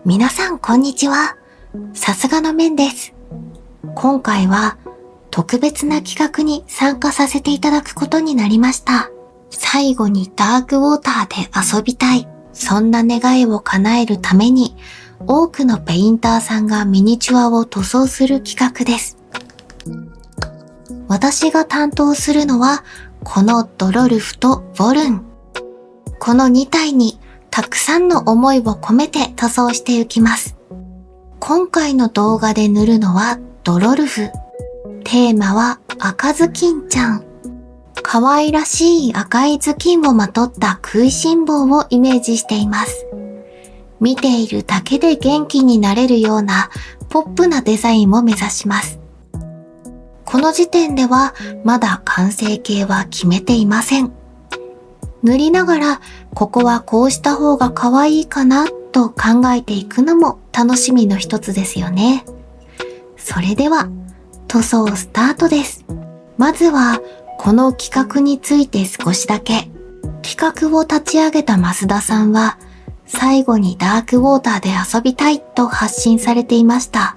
皆さんこんにちは。さすがのメンです。今回は特別な企画に参加させていただくことになりました。最後にダークウォーターで遊びたい。そんな願いを叶えるために多くのペインターさんがミニチュアを塗装する企画です。私が担当するのはこのドロルフとボルン。この2体にたくさんの思いを込めて塗装していきます。今回の動画で塗るのはドロルフ。テーマは赤ずきんちゃん。可愛らしい赤い頭巾をまとった食いしん坊をイメージしています。見ているだけで元気になれるようなポップなデザインを目指します。この時点ではまだ完成形は決めていません。塗りながらここはこうした方が可愛いかなと考えていくのも楽しみの一つですよね。それでは塗装スタートです。まずはこの企画について少しだけ。企画を立ち上げた増田さんは最後にダークウォーターで遊びたいと発信されていました。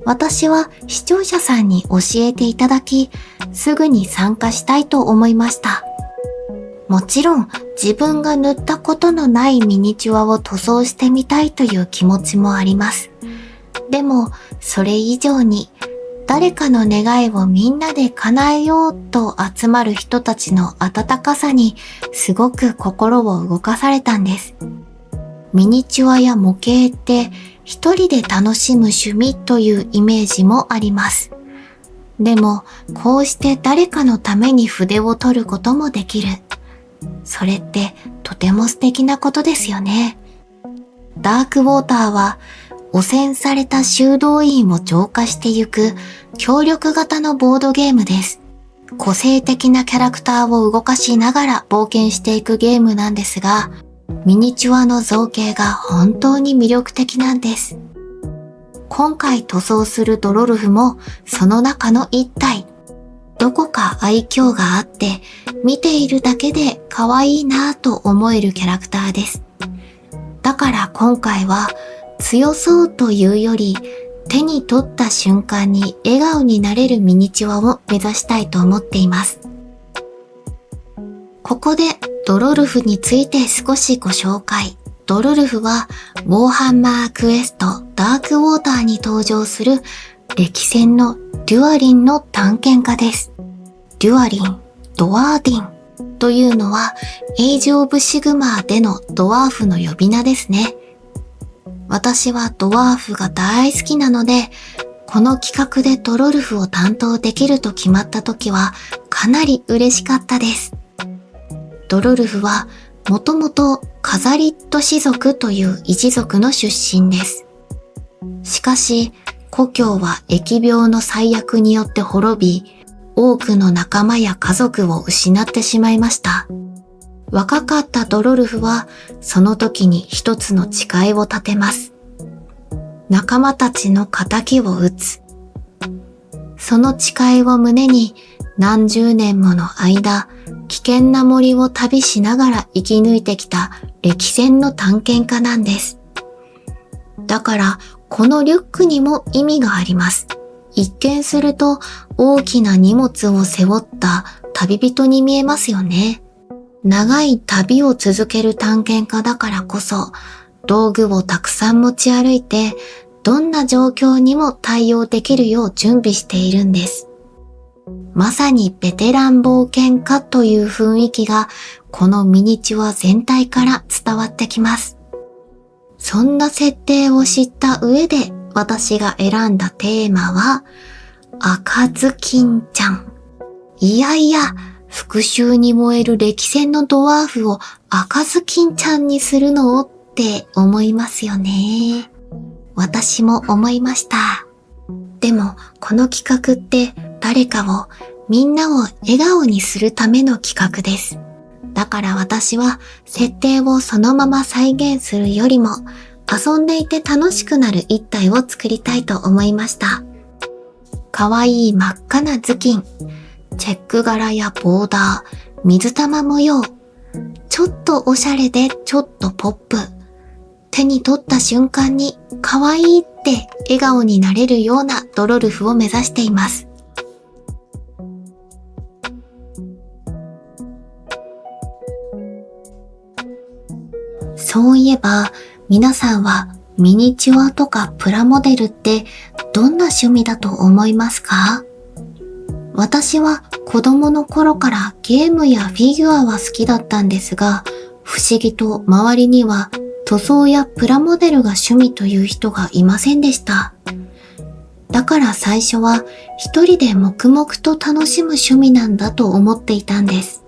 私は視聴者さんに教えていただき、すぐに参加したいと思いました。もちろん自分が塗ったことのないミニチュアを塗装してみたいという気持ちもあります。でもそれ以上に誰かの願いをみんなで叶えようと集まる人たちの温かさにすごく心を動かされたんです。ミニチュアや模型って一人で楽しむ趣味というイメージもあります。でもこうして誰かのために筆を取ることもできる。それってとても素敵なことですよね。ダークウォーターは汚染された修道院を浄化してゆく協力型のボードゲームです。個性的なキャラクターを動かしながら冒険していくゲームなんですが、ミニチュアの造形が本当に魅力的なんです。今回塗装するドロルフもその中の一体。どこか愛嬌があって見ているだけで可愛いなぁと思えるキャラクターです。だから今回は強そうというより手に取った瞬間に笑顔になれるミニチュアを目指したいと思っています。ここでドロルフについて少しご紹介。ドロルフはウォーハンマークエストダークウォーターに登場する歴戦のデュアリンの探検家です。デュアリン、ドワーディンというのはエイジ・オブ・シグマーでのドワーフの呼び名ですね。私はドワーフが大好きなので、この企画でドロルフを担当できると決まった時はかなり嬉しかったです。ドロルフはもともとカザリット氏族という一族の出身です。しかし故郷は疫病の災厄によって滅び、多くの仲間や家族を失ってしまいました。若かったドロルフはその時に一つの誓いを立てます。仲間たちの仇を討つ。その誓いを胸に何十年もの間、危険な森を旅しながら生き抜いてきた歴戦の探検家なんです。だからこのリュックにも意味があります。一見すると大きな荷物を背負った旅人に見えますよね。長い旅を続ける探検家だからこそ道具をたくさん持ち歩いてどんな状況にも対応できるよう準備しているんです。まさにベテラン冒険家という雰囲気がこのミニチュア全体から伝わってきます。そんな設定を知った上で私が選んだテーマは赤ずきんちゃん。いやいや、復讐に燃える歴戦のドワーフを赤ずきんちゃんにするのって思いますよね。私も思いました。でもこの企画って誰かをみんなを笑顔にするための企画です。だから私は設定をそのまま再現するよりも遊んでいて楽しくなる一体を作りたいと思いました。かわいい真っ赤な頭巾、チェック柄やボーダー、水玉模様、ちょっとおしゃれでちょっとポップ、手に取った瞬間に可愛いって笑顔になれるようなドロルフを目指しています。そういえば皆さんはミニチュアとかプラモデルってどんな趣味だと思いますか？私は子供の頃からゲームやフィギュアは好きだったんですが、不思議と周りには塗装やプラモデルが趣味という人がいませんでした。だから最初は一人で黙々と楽しむ趣味なんだと思っていたんです。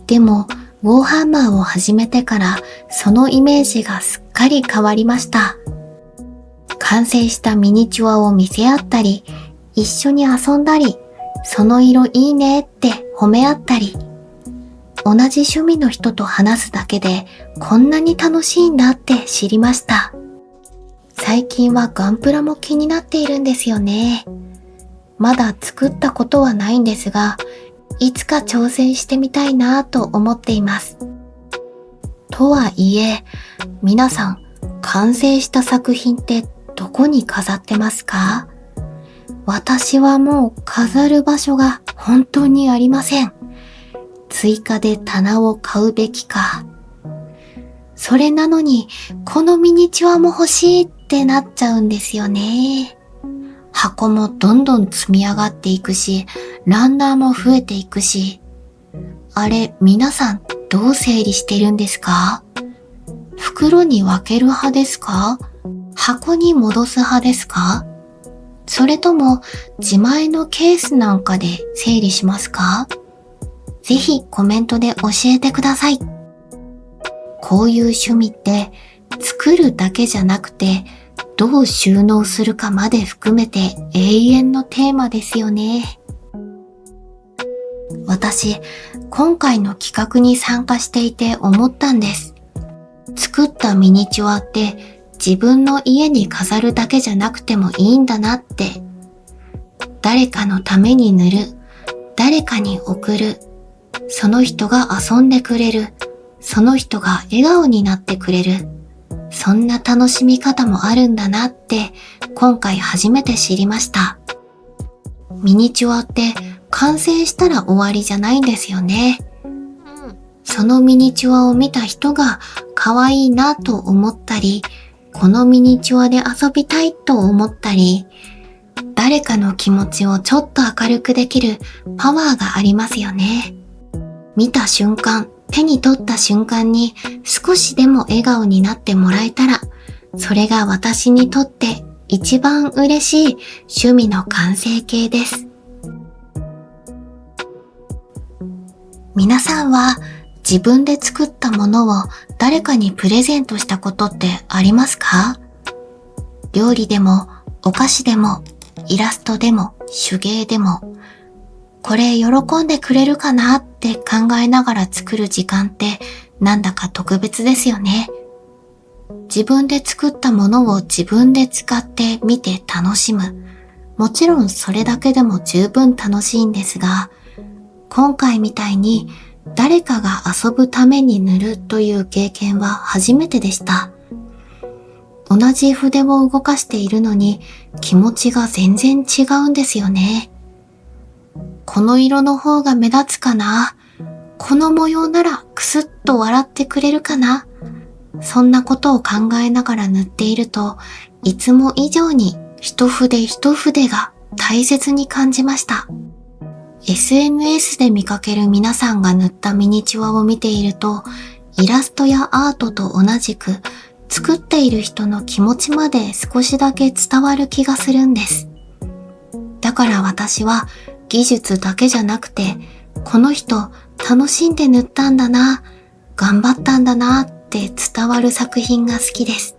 でも、ウォーハンマーを始めてからそのイメージがすっかり変わりました。完成したミニチュアを見せ合ったり、一緒に遊んだり、その色いいねって褒め合ったり、同じ趣味の人と話すだけでこんなに楽しいんだって知りました。最近はガンプラも気になっているんですよね。まだ作ったことはないんですが、いつか挑戦してみたいなと思っています。とはいえ、皆さん完成した作品ってどこに飾ってますか？私はもう飾る場所が本当にありません。追加で棚を買うべきか。それなのに、このミニチュアも欲しいってなっちゃうんですよね。箱もどんどん積み上がっていくし、ランナーも増えていくし。あれ、皆さんどう整理してるんですか？袋に分ける派ですか？箱に戻す派ですか？それとも自前のケースなんかで整理しますか？ぜひコメントで教えてください。こういう趣味って作るだけじゃなくてどう収納するかまで含めて永遠のテーマですよね。私、今回の企画に参加していて思ったんです。作ったミニチュアって自分の家に飾るだけじゃなくてもいいんだなって。誰かのために塗る、誰かに送る、その人が遊んでくれる、その人が笑顔になってくれる。そんな楽しみ方もあるんだなって今回初めて知りました。ミニチュアって完成したら終わりじゃないんですよね。そのミニチュアを見た人が可愛いなと思ったり、このミニチュアで遊びたいと思ったり、誰かの気持ちをちょっと明るくできるパワーがありますよね。見た瞬間、手に取った瞬間に少しでも笑顔になってもらえたら、それが私にとって一番嬉しい趣味の完成形です。皆さんは自分で作ったものを誰かにプレゼントしたことってありますか？料理でもお菓子でもイラストでも手芸でも、これ喜んでくれるかなって考えながら作る時間ってなんだか特別ですよね。自分で作ったものを自分で使って見て楽しむ。もちろんそれだけでも十分楽しいんですが、今回みたいに誰かが遊ぶために塗るという経験は初めてでした。同じ筆を動かしているのに気持ちが全然違うんですよね。この色の方が目立つかな？この模様ならクスッと笑ってくれるかな？そんなことを考えながら塗っていると、いつも以上に一筆一筆が大切に感じました。SNS で見かける皆さんが塗ったミニチュアを見ていると、イラストやアートと同じく作っている人の気持ちまで少しだけ伝わる気がするんです。だから私は技術だけじゃなくて、この人楽しんで塗ったんだな、頑張ったんだなって伝わる作品が好きです。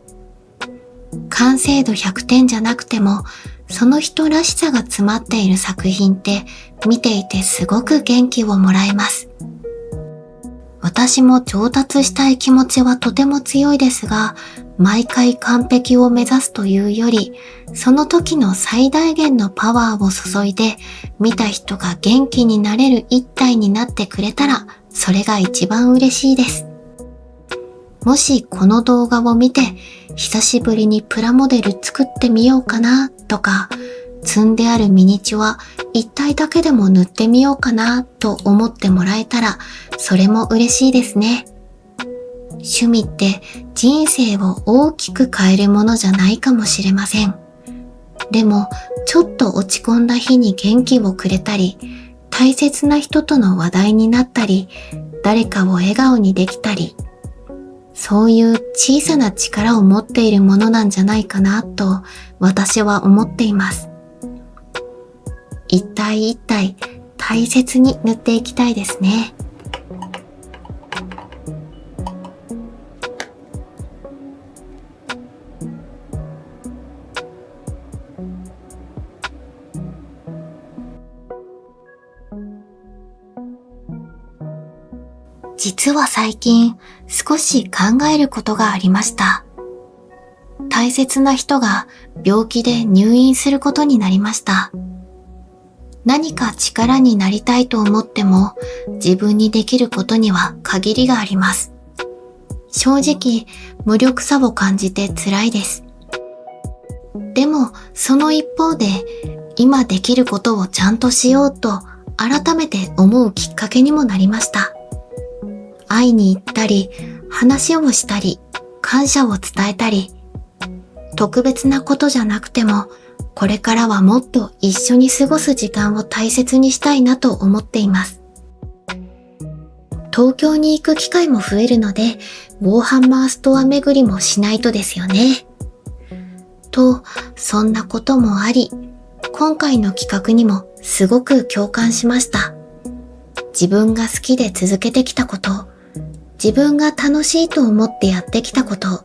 完成度100点じゃなくても、その人らしさが詰まっている作品って見ていてすごく元気をもらえます。私も上達したい気持ちはとても強いですが、毎回完璧を目指すというより、その時の最大限のパワーを注いで、見た人が元気になれる一体になってくれたら、それが一番嬉しいです。もしこの動画を見て久しぶりにプラモデル作ってみようかなとか、積んであるミニチュア一体だけでも塗ってみようかなと思ってもらえたら、それも嬉しいですね。趣味って人生を大きく変えるものじゃないかもしれません。でもちょっと落ち込んだ日に元気をくれたり、大切な人との話題になったり、誰かを笑顔にできたり、そういう小さな力を持っているものなんじゃないかなと私は思っています。一体一体大切に塗っていきたいですね。実は最近少し考えることがありました。大切な人が病気で入院することになりました。何か力になりたいと思っても自分にできることには限りがあります。正直無力さを感じて辛いです。でもその一方で今できることをちゃんとしようと改めて思うきっかけにもなりました。会いに行ったり、話をしたり、感謝を伝えたり、特別なことじゃなくても、これからはもっと一緒に過ごす時間を大切にしたいなと思っています。東京に行く機会も増えるので、ウォーハンマーストア巡りもしないとですよね。と、そんなこともあり、今回の企画にもすごく共感しました。自分が好きで続けてきたこと、自分が楽しいと思ってやってきたこと、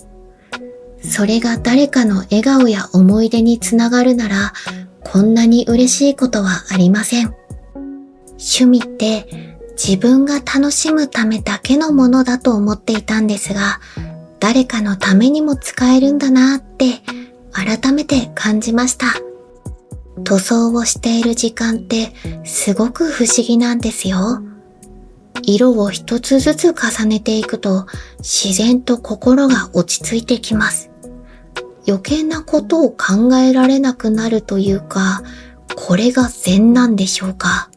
それが誰かの笑顔や思い出につながるなら、こんなに嬉しいことはありません。趣味って自分が楽しむためだけのものだと思っていたんですが、誰かのためにも使えるんだなって改めて感じました。塗装をしている時間ってすごく不思議なんですよ。色を一つずつ重ねていくと自然と心が落ち着いてきます。余計なことを考えられなくなるというか、これが禅なんでしょうか。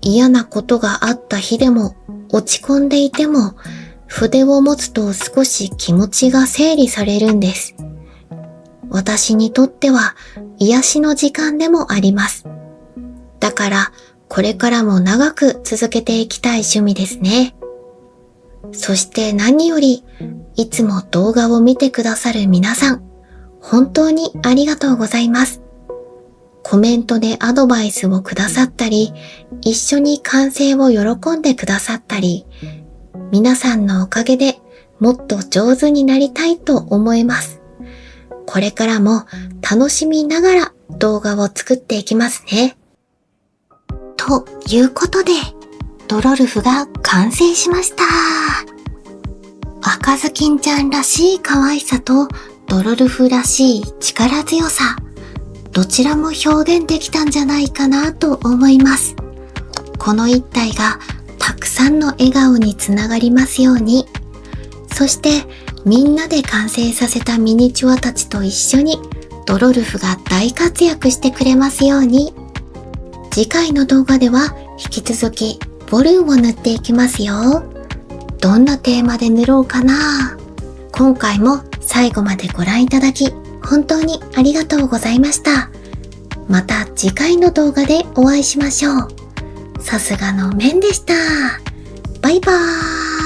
嫌なことがあった日でも落ち込んでいても筆を持つと少し気持ちが整理されるんです。私にとっては癒しの時間でもあります。だからこれからも長く続けていきたい趣味ですね。そして何より、いつも動画を見てくださる皆さん、本当にありがとうございます。コメントでアドバイスをくださったり、一緒に完成を喜んでくださったり、皆さんのおかげでもっと上手になりたいと思います。これからも楽しみながら動画を作っていきますね。ということで、ドロルフが完成しました。赤ずきんちゃんらしい可愛さとドロルフらしい力強さ、どちらも表現できたんじゃないかなと思います。この一体がたくさんの笑顔につながりますように。そしてみんなで完成させたミニチュアたちと一緒にドロルフが大活躍してくれますように。次回の動画では引き続きボルンを塗っていきますよ。どんなテーマで塗ろうかな。今回も最後までご覧いただき本当にありがとうございました。また次回の動画でお会いしましょう。さすがのメンでした。バイバーイ。